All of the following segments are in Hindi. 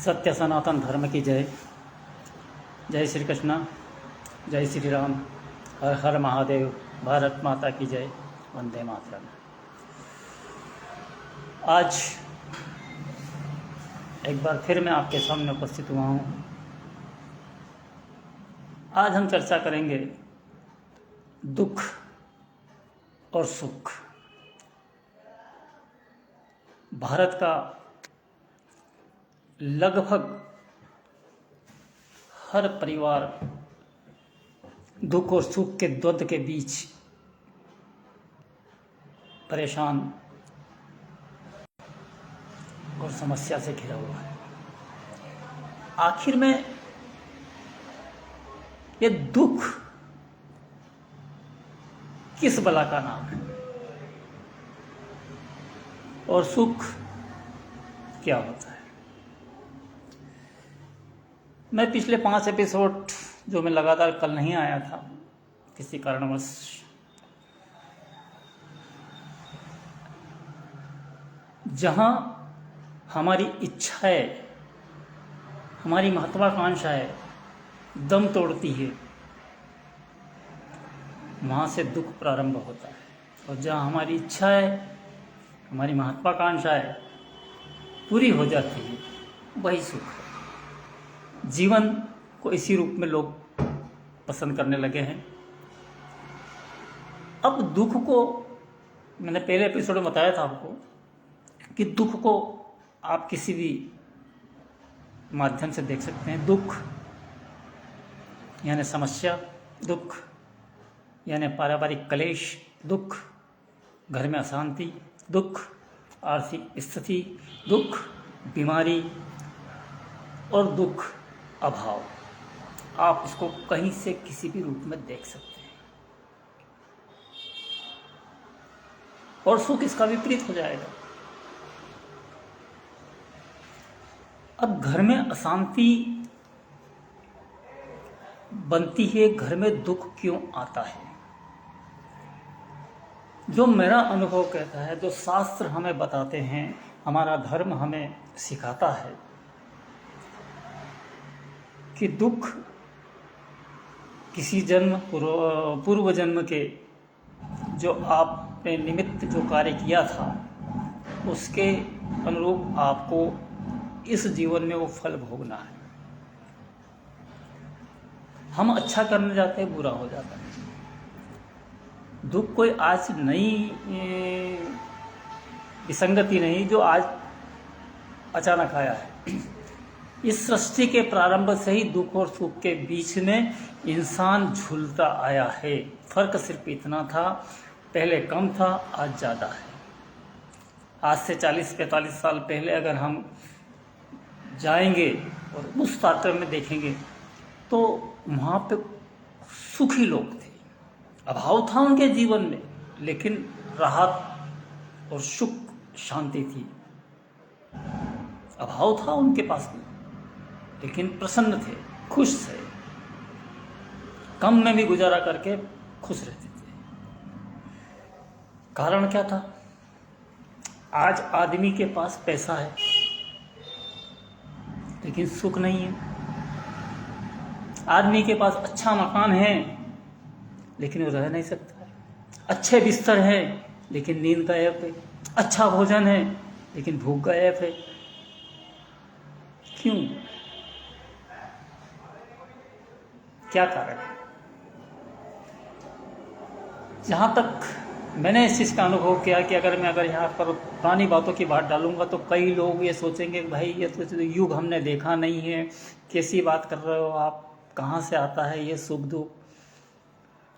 सत्य सनातन धर्म की जय। जय श्री कृष्ण, जय श्री राम, हर हर महादेव, भारत माता की जय, वंदे मातरम। आज एक बार फिर मैं आपके सामने उपस्थित हुआ हूँ। आज हम चर्चा करेंगे दुख और सुख। भारत का लगभग हर परिवार दुख और सुख के द्वंद्व के बीच परेशान और समस्या से घिरा हुआ है। आखिर में ये दुख किस बला का नाम है और सुख क्या होता है? मैं पिछले 5 एपिसोड जो मैं लगातार कल नहीं आया था किसी कारणवश, जहां हमारी इच्छाएं, हमारी महत्वाकांक्षाएं दम तोड़ती है, वहां से दुख प्रारंभ होता है। और जहां हमारी इच्छाएं, हमारी महत्वाकांक्षाएं पूरी हो जाती है, वही सुख है। जीवन को इसी रूप में लोग पसंद करने लगे हैं। अब दुख को, मैंने पहले एपिसोड में बताया था आपको कि दुख को आप किसी भी माध्यम से देख सकते हैं। दुख यानी समस्या, दुख यानी पारिवारिक कलेश, दुख घर में अशांति, दुख आर्थिक स्थिति, दुख बीमारी और दुख अभाव। आप इसको कहीं से किसी भी रूप में देख सकते हैं। और सुख इसका विपरीत हो जाएगा। अब घर में अशांति बनती है, घर में दुख क्यों आता है? जो मेरा अनुभव कहता है, जो शास्त्र हमें बताते हैं, हमारा धर्म हमें सिखाता है कि दुख किसी जन्म पूर्व जन्म के जो आपने निमित्त जो कार्य किया था उसके अनुरूप आपको इस जीवन में वो फल भोगना है। हम अच्छा करने जाते हैं, बुरा हो जाता है। दुख कोई आज नई विसंगति नहीं जो आज अचानक आया है। इस सृष्टि के प्रारंभ से ही दुख और सुख के बीच में इंसान झूलता आया है। फर्क सिर्फ इतना था, पहले कम था, आज ज़्यादा है। आज से 40-45 साल पहले अगर हम जाएंगे और उस पात्र में देखेंगे तो वहाँ पे सुखी लोग थे। अभाव था उनके जीवन में, लेकिन राहत और सुख शांति थी। अभाव था उनके पास में, लेकिन प्रसन्न थे, खुश थे, कम में भी गुजारा करके खुश रहते थे। कारण क्या था? आज आदमी के पास पैसा है लेकिन सुख नहीं है। आदमी के पास अच्छा मकान है लेकिन वो रह नहीं सकता है। अच्छे बिस्तर है लेकिन नींद गायब है। अच्छा भोजन है लेकिन भूख गायब है। क्यों? क्या कारण है? जहाँ तक मैंने इस चीज़ का अनुभव किया कि अगर यहाँ पर पुरानी बातों की बात डालूंगा तो कई लोग ये सोचेंगे भाई ये तो युग हमने देखा नहीं है, कैसी बात कर रहे हो आप, कहाँ से आता है ये सुख दुख,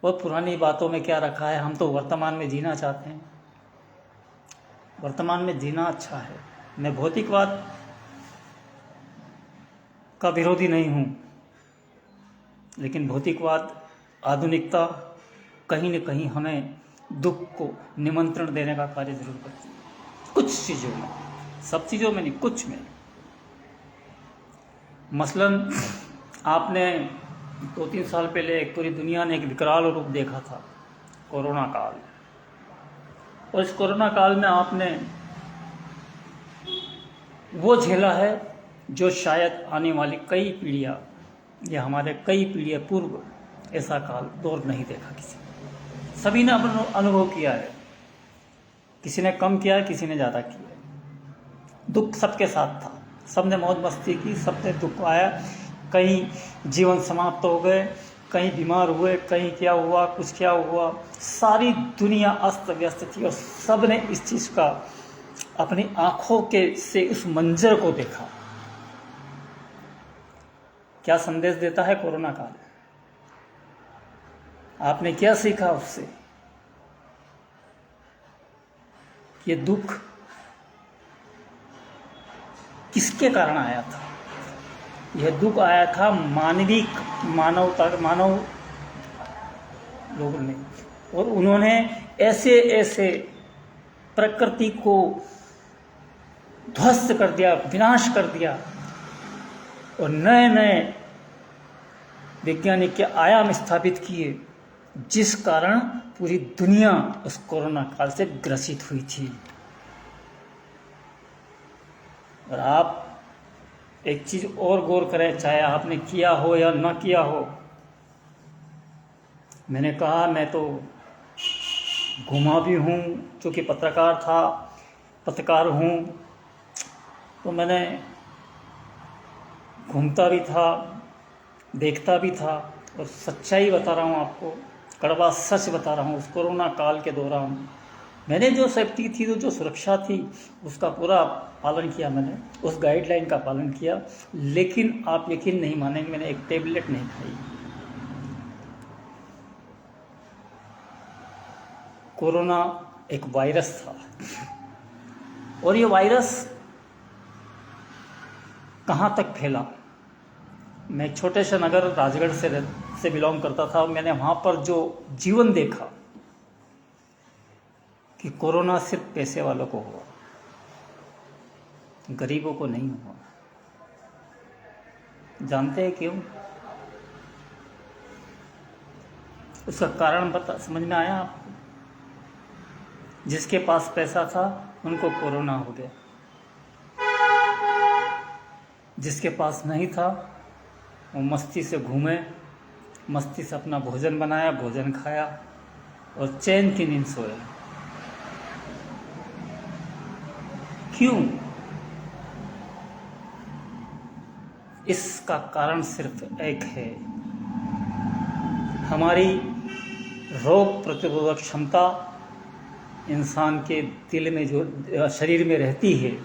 और पुरानी बातों में क्या रखा है। हम तो वर्तमान में जीना चाहते हैं। वर्तमान में जीना अच्छा है। मैं भौतिकवाद का विरोधी नहीं हूँ, लेकिन भौतिकवाद, आधुनिकता कहीं न कहीं हमें दुख को निमंत्रण देने का कार्य जरूर करती है। कुछ चीज़ों में, सब चीज़ों में नहीं, कुछ में। मसलन आपने 2-3 साल पहले पूरी दुनिया ने एक विकराल रूप देखा था, कोरोना काल। और इस कोरोना काल में आपने वो झेला है जो शायद आने वाली कई पीढ़ियाँ या हमारे कई पीढ़ियाँ पूर्व ऐसा काल दौर नहीं देखा किसी ने। सभी ने अपना अनुभव किया है, किसी ने कम किया है, किसी ने ज़्यादा किया है। दुख सबके साथ था, सबने मौज मस्ती की, सबने दुख आया, कहीं जीवन समाप्त हो गए, कहीं बीमार हुए, कहीं क्या हुआ, कुछ क्या हुआ, सारी दुनिया अस्त व्यस्त थी और सब ने इस चीज़ का अपनी आंखों के से उस मंजर को देखा। क्या संदेश देता है कोरोना काल? आपने क्या सीखा उससे? ये दुख किसके कारण आया था? यह दुख आया था मानव लोगों ने, और उन्होंने ऐसे ऐसे प्रकृति को ध्वस्त कर दिया, विनाश कर दिया, और नए नए वैज्ञानिक के आयाम स्थापित किए, जिस कारण पूरी दुनिया उस कोरोना काल से ग्रसित हुई थी। और आप एक चीज और गौर करें, चाहे आपने किया हो या ना किया हो। मैंने कहा मैं तो घुमा भी हूँ, क्योंकि पत्रकार हूँ, तो मैंने घूमता भी था, देखता भी था, और सच्चाई बता रहा हूँ आपको, कड़वा सच बता रहा हूँ। उस कोरोना काल के दौरान मैंने जो सेफ्टी थी, जो सुरक्षा थी, उसका पूरा पालन किया, मैंने उस गाइडलाइन का पालन किया। लेकिन आप यकीन नहीं मानेंगे, मैंने एक टेबलेट नहीं खाई। कोरोना एक वायरस था, और ये वायरस कहाँ तक फैला। मैं एक छोटे से नगर राजगढ़ से बिलोंग करता था। मैंने वहाँ पर जो जीवन देखा कि कोरोना सिर्फ पैसे वालों को हुआ, गरीबों को नहीं हुआ। जानते हैं क्यों? उसका कारण समझ में आया आपको? जिसके पास पैसा था उनको कोरोना हो गया, जिसके पास नहीं था वो मस्ती से घूमे, मस्ती से अपना भोजन बनाया, भोजन खाया और चैन की नींद सोया। क्यों? इसका कारण सिर्फ एक है, हमारी रोग प्रतिरोधक क्षमता इंसान के दिल में, जो शरीर में रहती है,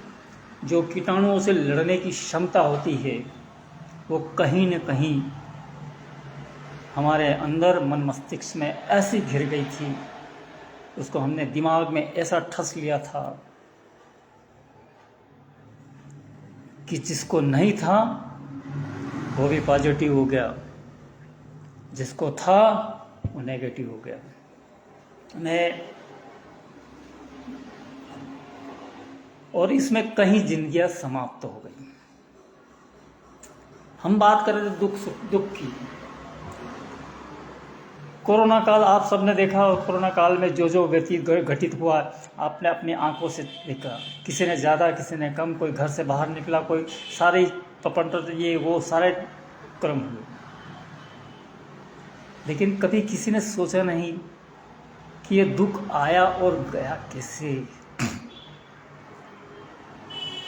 जो कीटाणुओं से लड़ने की क्षमता होती है, वो कहीं न कहीं हमारे अंदर मन मस्तिष्क में ऐसी घिर गई थी, उसको हमने दिमाग में ऐसा ठस लिया था कि जिसको नहीं था वो भी पॉजिटिव हो गया, जिसको था वो नेगेटिव हो गया। और इसमें कहीं जिंदगियां समाप्त हो गई। हम बात कर रहे थे दुख की। कोरोना काल आप सबने देखा, और कोरोना काल में जो जो व्यतीत घटित हुआ आपने अपनी आंखों से देखा। किसी ने ज़्यादा, किसी ने कम, कोई घर से बाहर निकला, कोई सारे पपंटर ये वो सारे क्रम हुए। लेकिन कभी किसी ने सोचा नहीं कि ये दुख आया और गया कैसे।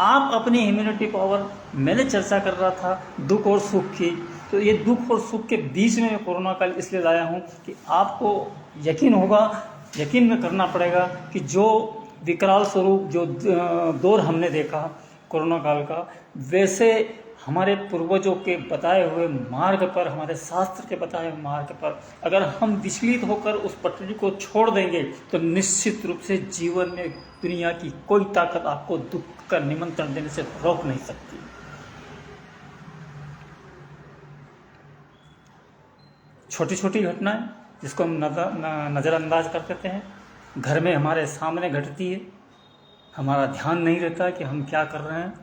आप अपनी इम्यूनिटी पावर, मैंने चर्चा कर रहा था दुख और सुख की, तो ये दुख और सुख के बीच में मैं कोरोना काल इसलिए लाया हूँ कि आपको यकीन में करना पड़ेगा कि जो विकराल स्वरूप, जो दौर हमने देखा कोरोना काल का, वैसे हमारे पूर्वजों के बताए हुए मार्ग पर, हमारे शास्त्र के बताए हुए मार्ग पर अगर हम विचलित होकर उस पटरी को छोड़ देंगे तो निश्चित रूप से जीवन में दुनिया की कोई ताकत आपको दुख का निमंत्रण देने से रोक नहीं सकती। छोटी छोटी घटनाएं जिसको हम नज़रअंदाज कर देते हैं, घर में हमारे सामने घटती है, हमारा ध्यान नहीं रहता कि हम क्या कर रहे हैं,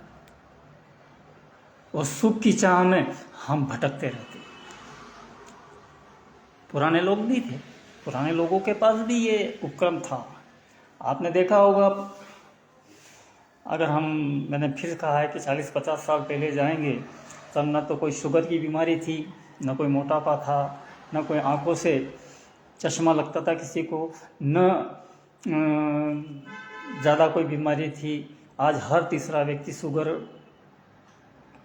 और सुख की चाह में हम भटकते रहते। पुराने लोग भी थे, पुराने लोगों के पास भी ये उपक्रम था। आपने देखा होगा अगर मैंने फिर कहा है कि 40-50 साल पहले जाएंगे, तब न तो कोई शुगर की बीमारी थी, न कोई मोटापा था, न कोई आंखों से चश्मा लगता था किसी को, न ज़्यादा कोई बीमारी थी। आज हर तीसरा व्यक्ति शुगर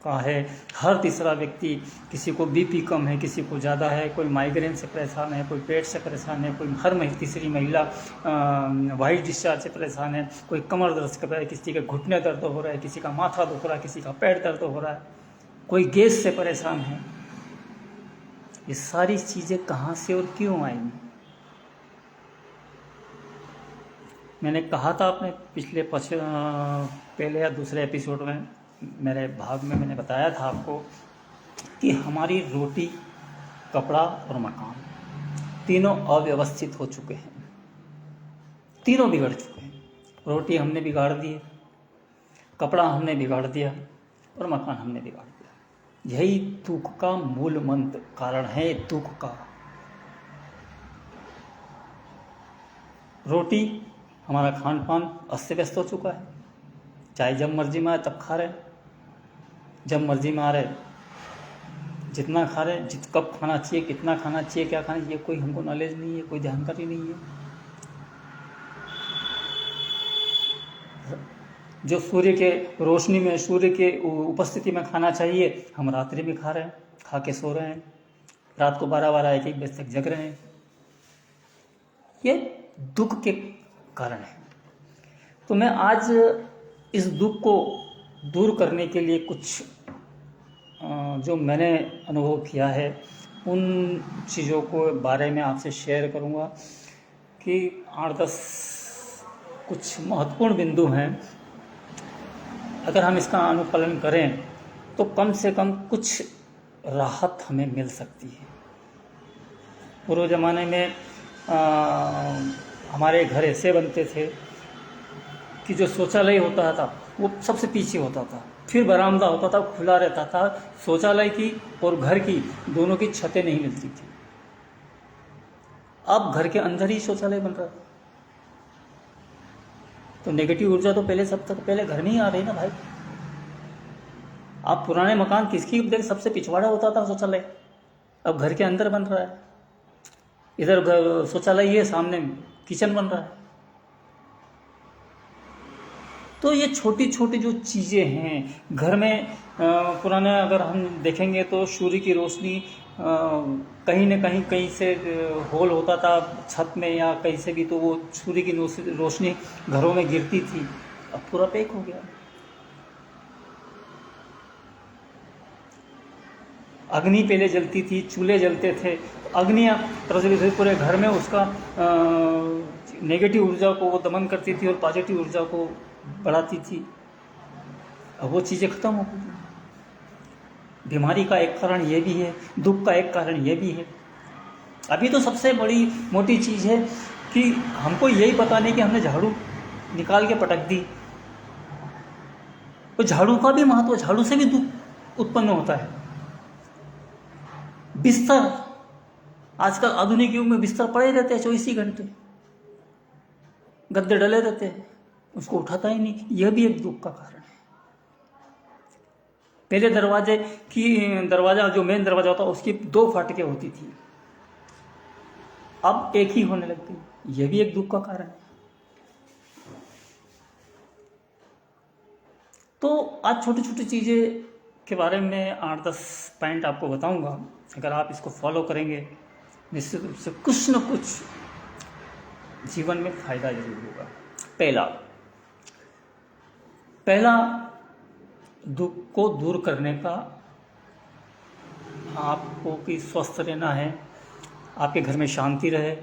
का है, हर तीसरा व्यक्ति, किसी को बीपी कम है, किसी को ज़्यादा है, कोई माइग्रेन से परेशान है, कोई पेट से परेशान है, कोई तीसरी महिला वाइट डिस्चार्ज से परेशान है, कोई कमर दर्द कर रहा है, किसी के घुटने दर्द हो रहा है, किसी का माथा दुख रहा है, किसी का पेट दर्द हो रहा है, कोई गैस से परेशान है। ये सारी चीज़ें कहाँ से और क्यों आई? मैंने कहा था अपने पिछले पहले या दूसरे एपिसोड में, मेरे भाग में मैंने बताया था आपको कि हमारी रोटी, कपड़ा और मकान तीनों अव्यवस्थित हो चुके हैं, तीनों बिगड़ चुके हैं। रोटी हमने बिगाड़ दी, कपड़ा हमने बिगाड़ दिया और मकान हमने बिगाड़ दिया। यही दुख का मूल मंत्र कारण है। दुख का रोटी, हमारा खान पान अस्त व्यस्त हो चुका है, चाहे जब मर्जी में आए तब खा रहे, जब मर्जी में आ रहे जितना खा रहे, कब खाना चाहिए, कितना खाना चाहिए, क्या खाना चाहिए, कोई हमको नॉलेज नहीं है, कोई जानकारी नहीं है। जो सूर्य के रोशनी में, सूर्य के उपस्थिति में खाना चाहिए, हम रात्रि में खा रहे हैं, खा के सो रहे हैं, रात को 12-12, 1-1 बजे तक जग रहे हैं। ये दुख के कारण है। तो मैं आज इस दुख को दूर करने के लिए कुछ जो मैंने अनुभव किया है, उन चीज़ों को बारे में आपसे शेयर करूंगा कि 8-10 कुछ महत्वपूर्ण बिंदु हैं। अगर हम इसका अनुपालन करें तो कम से कम कुछ राहत हमें मिल सकती है। पूर्व ज़माने में हमारे घर ऐसे बनते थे कि जो शौचालय होता था वो सबसे पीछे होता था, फिर बरामदा होता था, खुला रहता था। शौचालय की और घर की दोनों की छतें नहीं मिलती थी। अब घर के अंदर ही शौचालय बन रहा है। तो नेगेटिव ऊर्जा तो पहले घर में ही आ रही ना भाई। आप पुराने मकान किसकी देख, सबसे पिछवाड़ा होता था शौचालय, अब घर के अंदर बन रहा है। इधर शौचालय है, सामने किचन बन रहा है। तो ये छोटी छोटी जो चीज़ें हैं घर में, पुराने अगर हम देखेंगे तो सूर्य की रोशनी कहीं न कहीं से होल होता था छत में या कहीं से भी, तो वो सूर्य की रोशनी घरों में गिरती थी। अब पूरा पैक हो गया। अग्नि पहले जलती थी, चूल्हे जलते थे, अग्नियाँ प्रज्वलित हुई पूरे घर में, उसका नेगेटिव ऊर्जा को वो दमन करती थी और पॉजिटिव ऊर्जा को बढ़ाती थी। अब वो चीज़ें खत्म हो गई। बीमारी का एक कारण ये भी है, दुख का एक कारण ये भी है। अभी तो सबसे बड़ी मोटी चीज़ है कि हमको यही पता नहीं कि हमने झाड़ू निकाल के पटक दी। तो झाड़ू का भी महत्व, झाड़ू से भी दुख उत्पन्न होता है। बिस्तर, आजकल आधुनिक युग में बिस्तर पड़े रहते हैं 24 घंटे, गद्दे डले रहते हैं, उसको उठाता ही नहीं। यह भी एक दुख का कारण है। पहले दरवाजा जो मेन दरवाजा होता उसकी 2 फाटकें होती थी, अब एक ही होने लगती। यह भी एक दुख का कारण है। तो आज छोटी छोटी चीज़ें के बारे में 8-10 पॉइंट आपको बताऊंगा। अगर आप इसको फॉलो करेंगे, निश्चित रूप से कुछ न कुछ जीवन में फायदा जरूर होगा। पहला दुख को दूर करने का, आपको कि स्वस्थ रहना है, आपके घर में शांति रहे,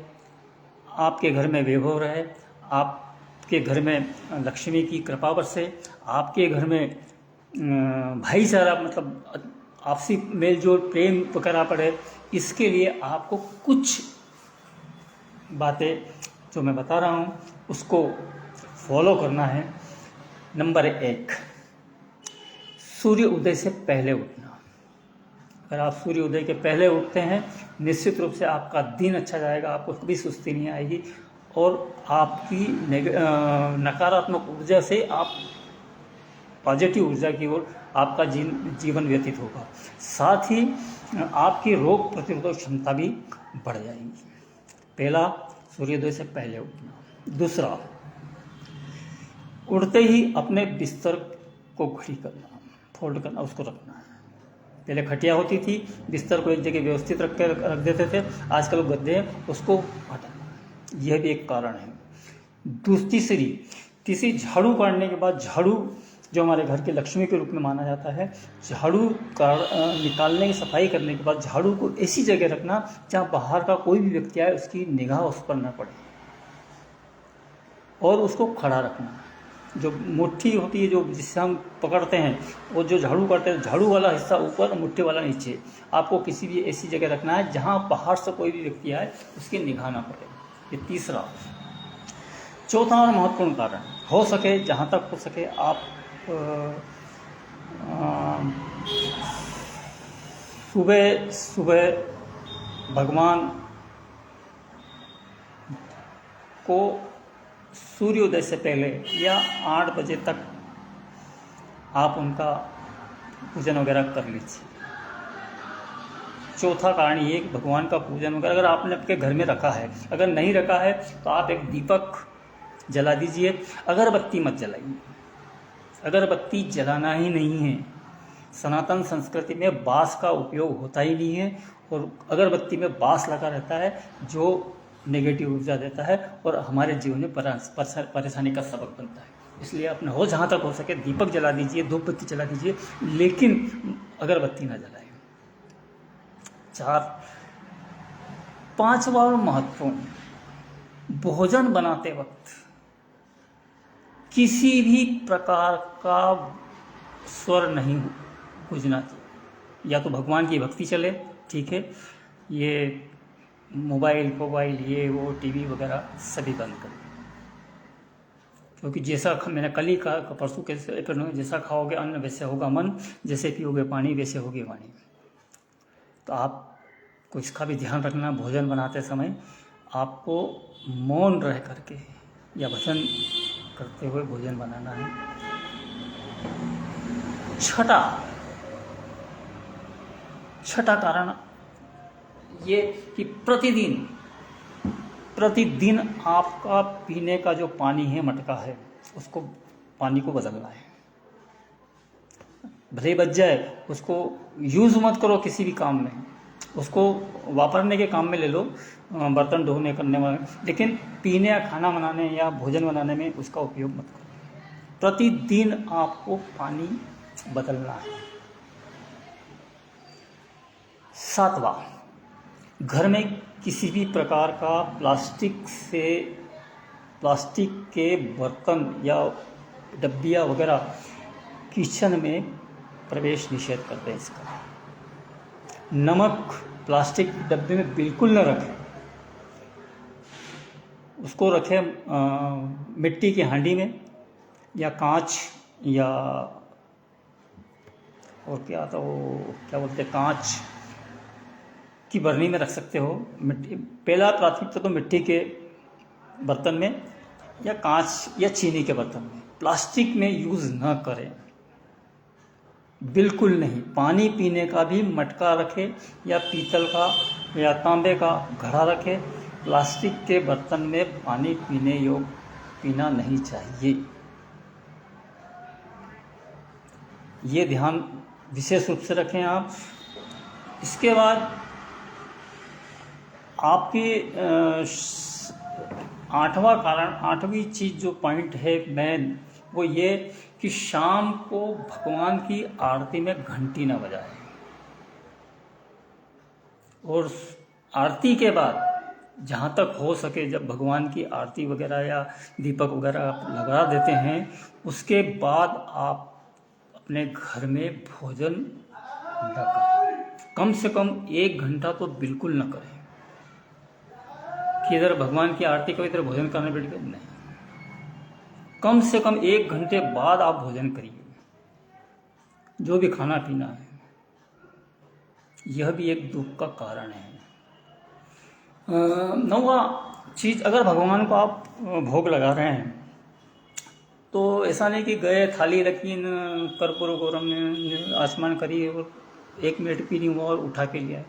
आपके घर में वैभव रहे, आपके घर में लक्ष्मी की कृपा बरसे, आपके घर में भाईचारा, मतलब आपसी मेलजोल, प्रेम वगैरह पड़े। इसके लिए आपको कुछ बातें जो मैं बता रहा हूँ उसको फॉलो करना है। नंबर 1, सूर्य उदय से पहले उठना। अगर आप सूर्य उदय के पहले उठते हैं, निश्चित रूप से आपका दिन अच्छा जाएगा, आपको कभी सुस्ती नहीं आएगी और आपकी नकारात्मक ऊर्जा से आप पॉजिटिव ऊर्जा की ओर आपका जीवन व्यतीत होगा। साथ ही आपकी रोग प्रतिरोधक क्षमता भी बढ़ जाएगी। पहला, सूर्योदय से पहले उठना। दूसरा, उठते ही अपने बिस्तर को घड़ी करना, फोल्ड करना, उसको रखना है। पहले खटिया होती थी, बिस्तर को एक जगह व्यवस्थित रख देते थे, आजकल गद्दे हैं, उसको हटाना, यह भी एक कारण है। तीसरी, झाड़ू काटने के बाद, झाड़ू जो हमारे घर के लक्ष्मी के रूप में माना जाता है, झाड़ू निकालने की, सफाई करने के बाद झाड़ू को ऐसी जगह रखना जहाँ बाहर का कोई भी व्यक्ति आए उसकी निगाह उस पर न पड़े, और उसको खड़ा रखना। जो मुट्ठी होती है, जो जिससे हम पकड़ते हैं, वो जो झाड़ू करते हैं, झाड़ू वाला हिस्सा ऊपर, मुट्ठी वाला नीचे, आपको किसी भी ऐसी जगह रखना है जहाँ बाहर से कोई भी व्यक्ति आए उसकी निगाह ना पड़े। ये तीसरा। चौथा और महत्वपूर्ण कारण, हो सके, जहाँ तक हो सके, आप सुबह सुबह भगवान को सूर्योदय से पहले या 8 बजे तक आप उनका पूजन वगैरह कर लीजिए। चौथा कारण ये कि भगवान का पूजन वगैरह अगर आपने आपके घर में रखा है, अगर नहीं रखा है तो आप एक दीपक जला दीजिए। अगरबत्ती मत जलाइए, अगरबत्ती जलाना ही नहीं है। सनातन संस्कृति में बांस का उपयोग होता ही नहीं है, और अगरबत्ती में बांस लगा रहता है जो नेगेटिव ऊर्जा देता है और हमारे जीवन में परेशानी का सबक बनता है। इसलिए अपने हो जहाँ तक हो सके दीपक जला दीजिए, धूप बत्ती जला दीजिए, लेकिन अगरबत्ती ना जलाएं। 4, 5वां और महत्वपूर्ण, भोजन बनाते वक्त किसी भी प्रकार का स्वर नहीं गूंजना चाहिए। या तो भगवान की भक्ति चले, ठीक है, ये मोबाइल ये वो टीवी वगैरह सभी बंद करें, क्योंकि जैसा मैंने कल ही कहा, परसों के जैसा खाओगे अन्न वैसे होगा मन, जैसे पियोगे पानी वैसे होगी वाणी। तो आपको इसका भी ध्यान रखना, भोजन बनाते समय आपको मौन रह करके या भजन करते हुए भोजन बनाना है। 6ठा कारण ये कि प्रतिदिन आपका पीने का जो पानी है, मटका है, उसको पानी को बदलना है। भले बच जाए, उसको यूज़ मत करो किसी भी काम में, उसको वापरने के काम में ले लो, बर्तन धोने करने वाले, लेकिन पीने या खाना बनाने या भोजन बनाने में उसका उपयोग मत करो। प्रतिदिन आपको पानी बदलना है। 7वां, घर में किसी भी प्रकार का प्लास्टिक के बर्तन या डब्बियाँ वगैरह किचन में प्रवेश निषेध करते हैं इसका। नमक प्लास्टिक डब्बे में बिल्कुल न रखें, उसको रखें मिट्टी की हांडी में या कांच, या और क्या आता वो क्या बोलते हैं, कांच की बरनी में रख सकते हो। मिट्टी पहला प्राथमिकता तो मिट्टी के बर्तन में या कांच या चीनी के बर्तन में, प्लास्टिक में यूज़ न करें, बिल्कुल नहीं। पानी पीने का भी मटका रखें या पीतल का या तांबे का घड़ा रखें, प्लास्टिक के बर्तन में पानी पीने योग्य पीना नहीं चाहिए। ये ध्यान विशेष रूप से रखें आप। इसके बाद आपकी 8वीं चीज़ जो पॉइंट है मेन, वो ये कि शाम को भगवान की आरती में घंटी न बजाए, और आरती के बाद जहाँ तक हो सके, जब भगवान की आरती वगैरह या दीपक वगैरह आप लगा देते हैं, उसके बाद आप अपने घर में भोजन न करें। कम से कम 1 घंटा तो बिल्कुल न करें कि इधर भगवान की आरती करो इधर भोजन करने बैठ गए, नहीं। कम से कम 1 घंटे बाद आप भोजन करिए, जो भी खाना पीना है। यह भी एक दुख का कारण है। 9वां चीज़, अगर भगवान को आप भोग लगा रहे हैं तो ऐसा नहीं कि गए, थाली रखी, कर्पूर गौरम ने आसमान करी और 1 मिनट भी नहीं हुआ और उठा के लिया।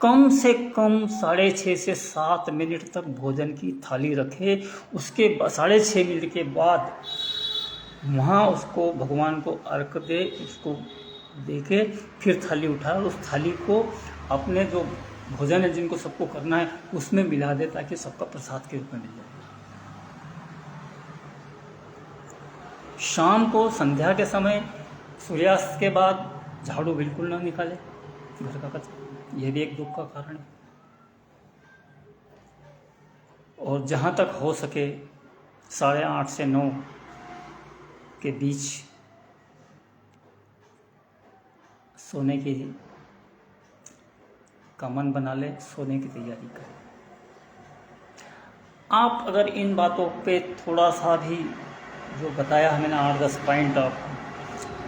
कम से कम 6.5 से 7 मिनट तक भोजन की थाली रखे, उसके 6.5 मिनट के बाद वहाँ उसको भगवान को अर्घ दे, उसको देके फिर थाली उठाए और उस थाली को अपने जो भोजन है जिनको सबको करना है उसमें मिला दे, ताकि सबका प्रसाद के रूप में मिल जाए। शाम को संध्या के समय सूर्यास्त के बाद झाड़ू बिल्कुल ना निकाले घर का कचरा, यह भी एक दुख का कारण है। और जहाँ तक हो सके 8:30 से 9 के बीच सोने की का मन बना ले, सोने की तैयारी करें। आप अगर इन बातों पे थोड़ा सा भी जो बताया है मैंने 8-10 पॉइंट, आप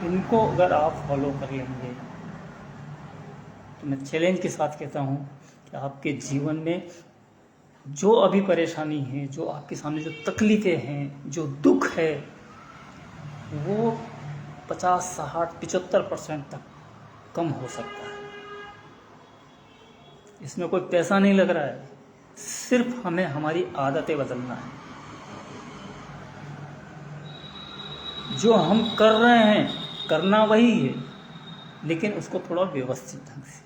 इनको अगर आप फॉलो कर लेंगे तो मैं चैलेंज के साथ कहता हूँ कि आपके जीवन में जो अभी परेशानी है, जो आपके सामने जो तकलीफ़ें हैं, जो दुख है, वो 50, 60, 75% तक कम हो सकता है। इसमें कोई पैसा नहीं लग रहा है, सिर्फ हमें हमारी आदतें बदलना है। जो हम कर रहे हैं करना वही है, लेकिन उसको थोड़ा व्यवस्थित ढंग से।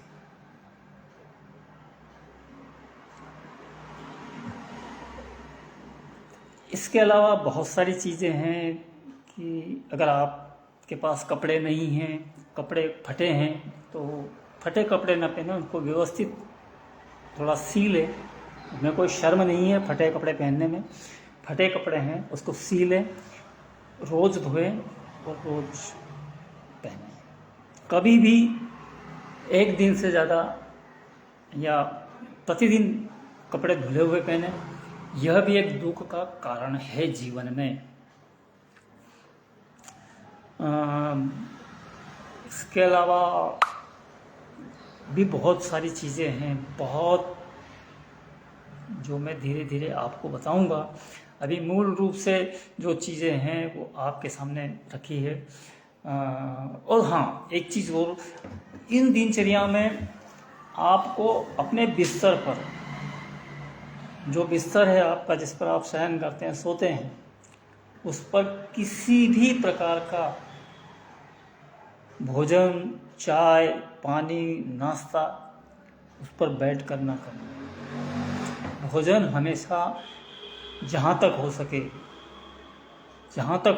इसके अलावा बहुत सारी चीज़ें हैं कि अगर आपके पास कपड़े नहीं हैं, कपड़े फटे हैं, तो फटे कपड़े ना पहने, उनको व्यवस्थित थोड़ा सी ले। उसमें कोई शर्म नहीं है फटे कपड़े पहनने में। फटे कपड़े हैं उसको सी लें, रोज़ धोएं और रोज़ पहनें। कभी भी एक दिन से ज़्यादा या प्रतिदिन कपड़े धुले हुए पहने, यह भी एक दुख का कारण है जीवन में। इसके अलावा भी बहुत सारी चीज़ें हैं, बहुत, जो मैं धीरे धीरे आपको बताऊंगा। अभी मूल रूप से जो चीज़ें हैं वो आपके सामने रखी है। और हाँ, एक चीज़ और, इन दिनचर्या में आपको अपने बिस्तर पर, जो बिस्तर है आपका जिस पर आप शयन करते हैं, सोते हैं, उस पर किसी भी प्रकार का भोजन, चाय, पानी, नाश्ता उस पर बैठ कर ना करें। भोजन हमेशा जहाँ तक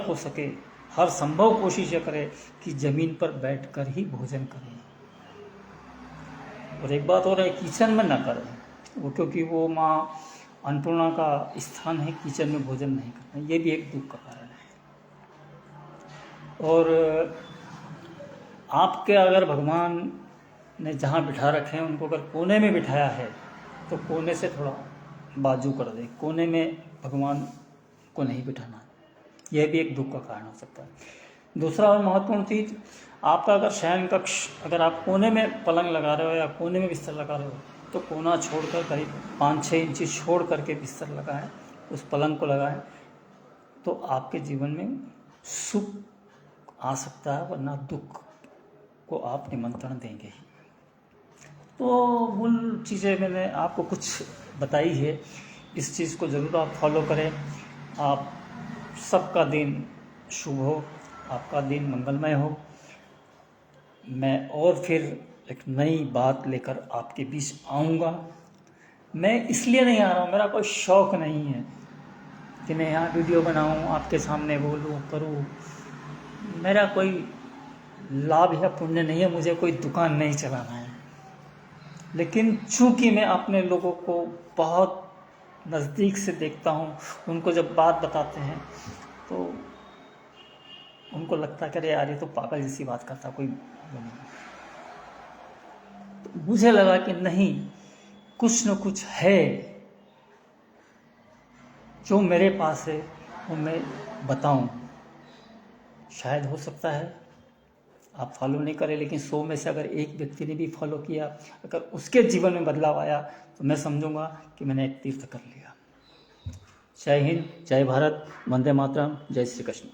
हो सके हर संभव कोशिश करें कि ज़मीन पर बैठकर ही भोजन करें। और एक बात और है, किचन में ना करें वो, क्योंकि वो माँ अन्नपूर्णा का स्थान है, किचन में भोजन नहीं करना, ये भी एक दुख का कारण है। और आपके अगर भगवान ने जहाँ बिठा रखे हैं उनको अगर कोने में बिठाया है तो कोने से थोड़ा बाजू कर दे, कोने में भगवान को नहीं बिठाना, यह भी एक दुख का कारण हो सकता है। दूसरा और महत्वपूर्ण चीज़, आपका अगर शयन कक्ष, अगर आप कोने में पलंग लगा रहे हो या कोने में बिस्तर लगा रहे हो, तो कोना छोड़कर करीब 5-6 इंची छोड़ करके बिस्तर लगाएं, उस पलंग को लगाएं, तो आपके जीवन में सुख आ सकता है, वरना दुख को आप निमंत्रण देंगे ही। तो मूल चीज़ें मैंने आपको कुछ बताई है, इस चीज़ को ज़रूर आप फॉलो करें। आप सबका दिन शुभ हो, आपका दिन मंगलमय हो। मैं और फिर एक नई बात लेकर आपके बीच आऊँगा। मैं इसलिए नहीं आ रहा हूँ, मेरा कोई शौक़ नहीं है कि मैं यहाँ वीडियो बनाऊँ, आपके सामने बोलूँ, करूँ। मेरा कोई लाभ या पुण्य नहीं है, मुझे कोई दुकान नहीं चलाना है। लेकिन चूंकि मैं अपने लोगों को बहुत नज़दीक से देखता हूँ, उनको जब बात बताते हैं तो उनको लगता है कि अरे यार ये तो पागल जैसी बात करता, कोई नहीं। तो मुझे लगा कि नहीं, कुछ न कुछ है जो मेरे पास है, वो मैं बताऊं। शायद हो सकता है आप फॉलो नहीं करें, लेकिन 100 में से अगर एक व्यक्ति ने भी फॉलो किया, अगर उसके जीवन में बदलाव आया, तो मैं समझूंगा कि मैंने एक तीर्थ कर लिया। जय हिंद, जय भारत, वंदे मातरम, जय श्री कृष्ण।